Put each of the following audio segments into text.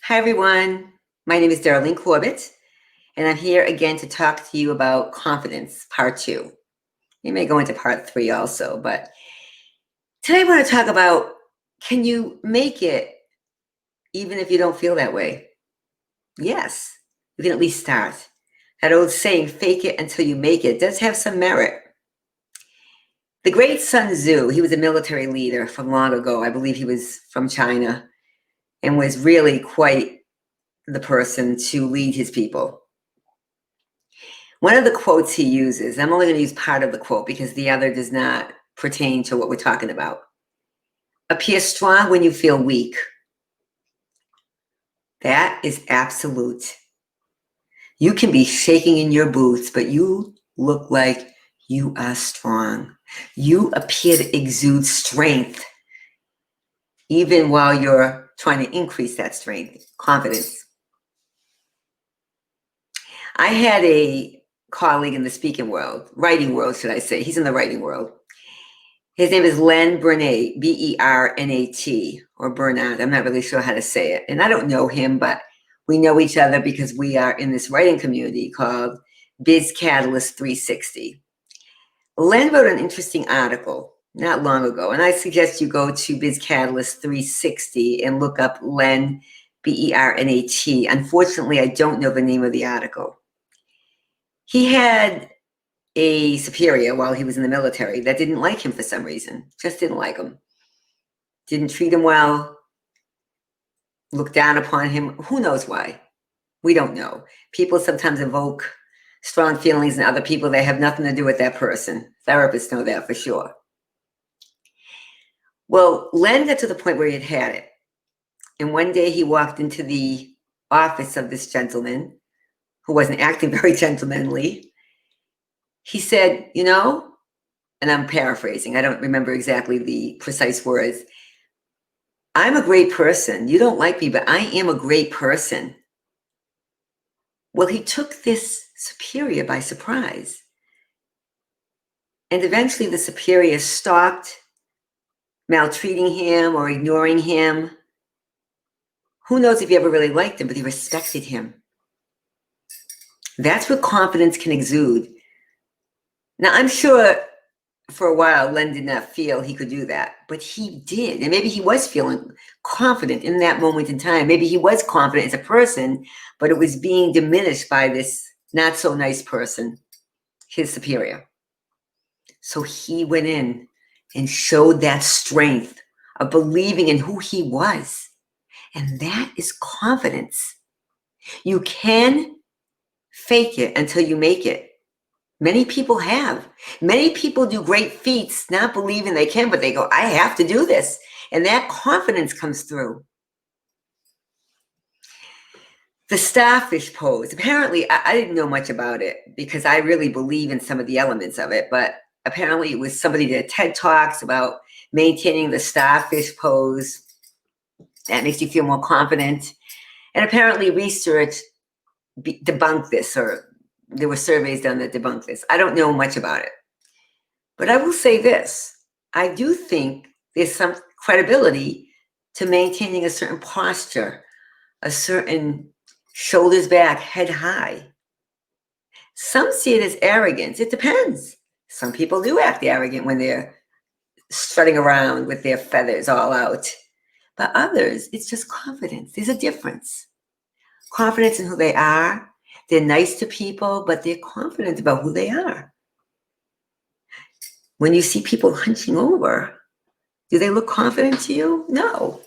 Hi, everyone. My name is Darlene Corbett, and I'm here again to talk to you about confidence, part 2. We may go into part 3 also, but today I want to talk about, can you make it even if you don't feel that way? Yes, you can at least start. That old saying, fake it until you make it, does have some merit. The great Sun Tzu, he was a military leader from long ago. I believe he was from China and was really quite the person to lead his people. One of the quotes he uses, I'm only going to use part of the quote because the other does not pertain to what we're talking about. Appear strong when you feel weak. That is absolute. You can be shaking in your boots, but you look like you are strong. You appear to exude strength, even while you're trying to increase that strength, confidence. I had a colleague in the speaking world, writing world, should I say. He's in the writing world. His name is Len Bernat, B-E-R-N-A-T, or Bernat. I'm not really sure how to say it. And I don't know him, but we know each other because we are in this writing community called Biz Catalyst 360. Len wrote an interesting article not long ago, and I suggest you go to Biz Catalyst 360 and look up Len, B-E-R-N-A-T. Unfortunately, I don't know the name of the article. He had a superior while he was in the military that didn't like him for some reason, just didn't like him, didn't treat him well, looked down upon him. Who knows why? We don't know. People sometimes evoke strong feelings in other people that have nothing to do with that person. Therapists know that for sure. Well, Len got to the point where he had it. And one day he walked into the office of this gentleman who wasn't acting very gentlemanly. He said, and I'm paraphrasing, I don't remember exactly the precise words. I'm a great person. You don't like me, but I am a great person. Well, he took this superior by surprise. And eventually the superior stopped maltreating him or ignoring him. Who knows if he ever really liked him, but he respected him. That's what confidence can exude. Now, I'm sure for a while, Len did not feel he could do that, but he did. And maybe he was feeling confident in that moment in time. Maybe he was confident as a person, but it was being diminished by this not so nice person, his superior. So he went in and showed that strength of believing in who he was. And that is confidence. You can fake it until you make it. Many people have. Many people do great feats, not believing they can, but they go, I have to do this. And that confidence comes through. The starfish pose. Apparently, I didn't know much about it because I really believe in some of the elements of it, but apparently it was somebody that TED Talks about maintaining the starfish pose. That makes you feel more confident. And apparently research debunked this, or there were surveys done that debunk this. I don't know much about it. But I will say this. I do think there's some credibility to maintaining a certain posture, a certain shoulders back, head high. Some see it as arrogance. It depends. Some people do act arrogant when they're strutting around with their feathers all out. But others, it's just confidence. There's a difference. Confidence in who they are. They're nice to people, but they're confident about who they are. When you see people hunching over, do they look confident to you? No.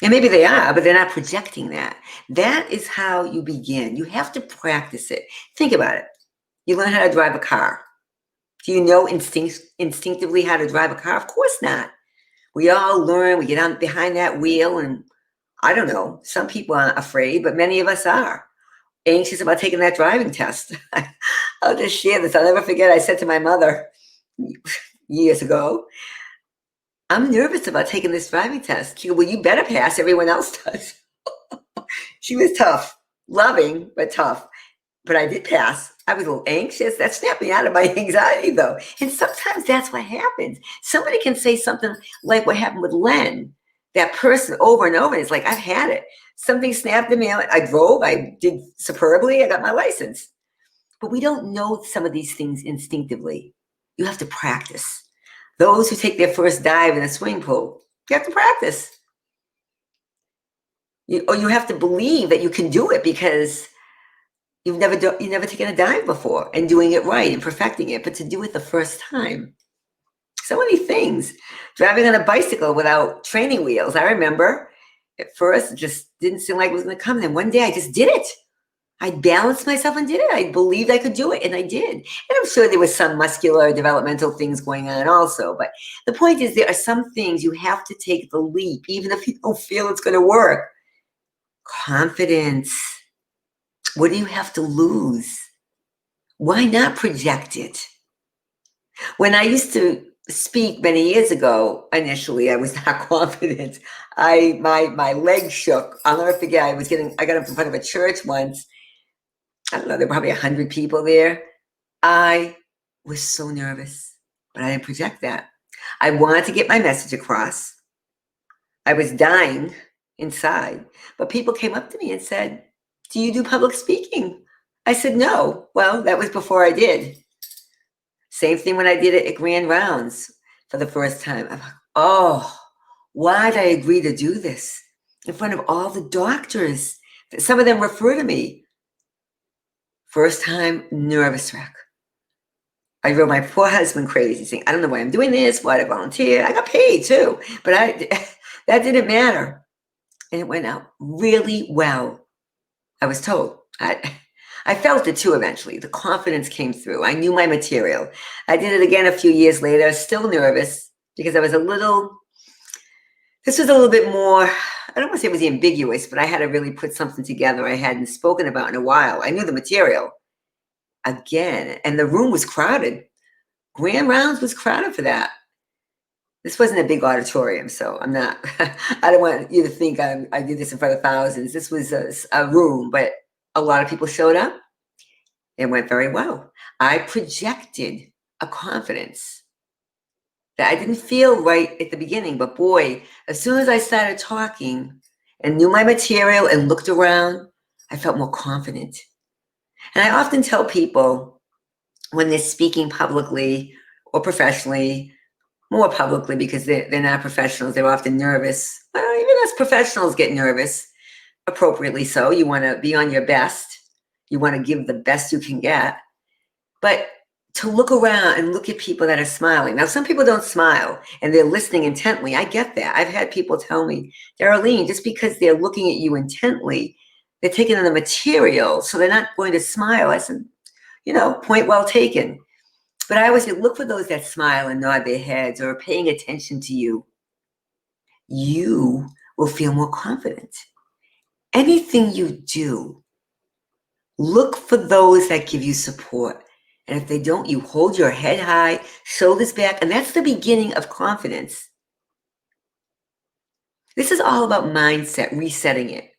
And maybe they are, but they're not projecting that. That is how you begin. You have to practice it. Think about it. You learn how to drive a car. Do you know instinctively how to drive a car? Of course not. We all learn, we get on behind that wheel, and I don't know, some people aren't afraid, but many of us are anxious about taking that driving test. I'll just share this. I'll never forget. I said to my mother years ago, I'm nervous about taking this driving test. She goes, well, you better pass. Everyone else does. She was tough, loving, but tough. But I did pass. I was a little anxious. That snapped me out of my anxiety, though. And sometimes that's what happens. Somebody can say something like what happened with Len. that person over and over. It's like, I've had it. Something snapped in me. I drove, I did superbly, I got my license. But we don't know some of these things instinctively. You have to practice. Those who take their first dive in a swimming pool, you have to practice. Or you have to believe that you can do it because you've never taken a dive before and doing it right and perfecting it. But to do it the first time, so many things. Driving on a bicycle without training wheels. I remember at first it just didn't seem like it was going to come. Then one day I just did it. I balanced myself and did it. I believed I could do it, and I did. And I'm sure there was some muscular developmental things going on also. But the point is, there are some things you have to take the leap, even if you don't feel it's going to work. Confidence. What do you have to lose? Why not project it? When I used to speak many years ago, initially, I was not confident. My legs shook. I'll never forget. I got up in front of a church once. I don't know, there were probably 100 people there. I was so nervous, but I didn't project that. I wanted to get my message across. I was dying inside, but people came up to me and said, "Do you do public speaking?" I said, "No." Well, that was before I did. Same thing when I did it at Grand Rounds for the first time. I'm like, oh, why did I agree to do this in front of all the doctors? Some of them refer to me. First time, nervous wreck. I drove my poor husband crazy, saying, "I don't know why I'm doing this. Why did I volunteer?" I got paid too, but that didn't matter. And it went out really well. I was told. I felt it too eventually. The confidence came through. I knew my material. I did it again a few years later, still nervous because I was this was a little bit more, I don't want to say it was ambiguous, but I had to really put something together I hadn't spoken about in a while. I knew the material again, and the room was crowded. Grand Rounds was crowded for that. This wasn't a big auditorium, so I'm not, I don't want you to think I did this in front of thousands. This was a room, but a lot of people showed up. It went very well. I projected a confidence that I didn't feel right at the beginning, but boy, as soon as I started talking and knew my material and looked around, I felt more confident. And I often tell people when they're speaking publicly or professionally, more publicly because they're not professionals, they're often nervous. Well, even us professionals get nervous, appropriately so. You want to be on your best. You want to give the best you can get. But to look around and look at people that are smiling. Now, some people don't smile and they're listening intently. I get that. I've had people tell me, "Darlene, just because they're looking at you intently, they're taking in the material, so they're not going to smile." I said, point well taken. But I always say, look for those that smile and nod their heads or are paying attention to you. You will feel more confident. Anything you do, look for those that give you support. And if they don't, you hold your head high, shoulders back, and that's the beginning of confidence. This is all about mindset, resetting it.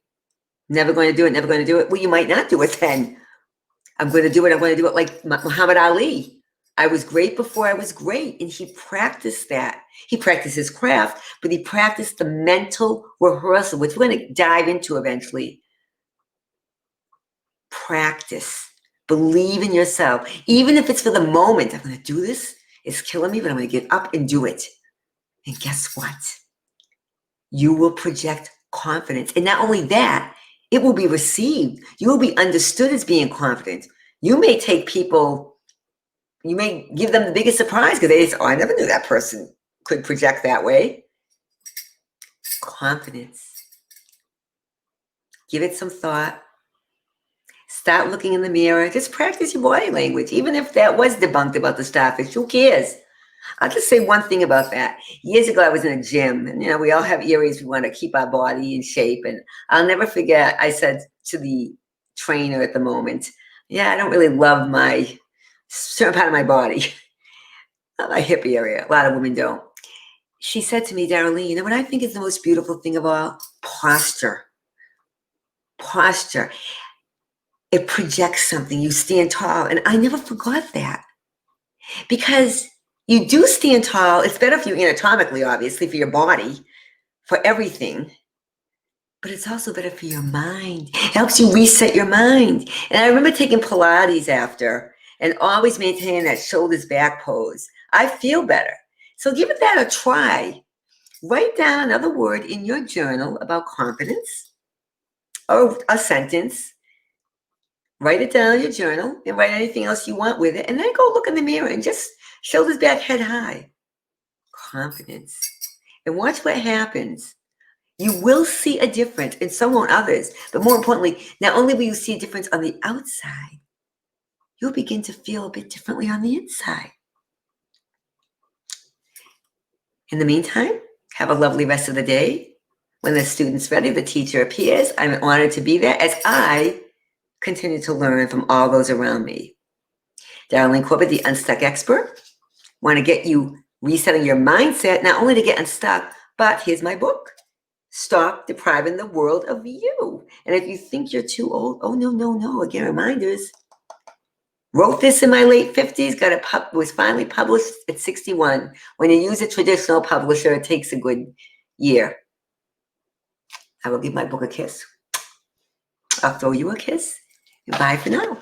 Never going to do it, never going to do it. Well, you might not do it then. I'm going to do it like Muhammad Ali. I was great before I was great, and he practiced that. He practiced his craft, but he practiced the mental rehearsal, which we're going to dive into eventually. Practice. Believe in yourself. Even if it's for the moment, I'm going to do this. It's killing me, but I'm going to get up and do it. And guess what? You will project confidence. And not only that, it will be received. You will be understood as being confident. You may give them the biggest surprise because they say, "Oh, I never knew that person could project that way." Confidence. Give it some thought. Start looking in the mirror. Just practice your body language. Even if that was debunked about the starfish, who cares? I'll just say one thing about that. Years ago, I was in a gym, and we all have areas we want to keep our body in shape. And I'll never forget, I said to the trainer at the moment, "Yeah, I don't really love my certain part of my body, not my hip area. A lot of women don't." She said to me, "Darlene, what I think is the most beautiful thing of all? Posture. Posture. It projects something. You stand tall." And I never forgot that. Because you do stand tall. It's better for you anatomically, obviously, for your body. for everything, but it's also better for your mind. It helps you reset your mind. And I remember taking Pilates after and always maintaining that shoulders back pose. I feel better. So give it that a try. Write down another word in your journal about confidence or a sentence. Write it down in your journal and write anything else you want with it. And then go look in the mirror and just shoulders back, head high. Confidence. And watch what happens. You will see a difference, and so won't others. But more importantly, not only will you see a difference on the outside, you'll begin to feel a bit differently on the inside. In the meantime, have a lovely rest of the day. When the student's ready, the teacher appears. I'm honored to be there as I continue to learn from all those around me. Darlene Corbett, the UnStuck expert. Want to get you resetting your mindset, not only to get unstuck, but here's my book. Stop depriving the world of you. And if you think you're too old, oh, no. Again, reminders. Wrote this in my late 50s, was finally published at 61. When you use a traditional publisher, it takes a good year. I will give my book a kiss. I'll throw you a kiss. And bye for now.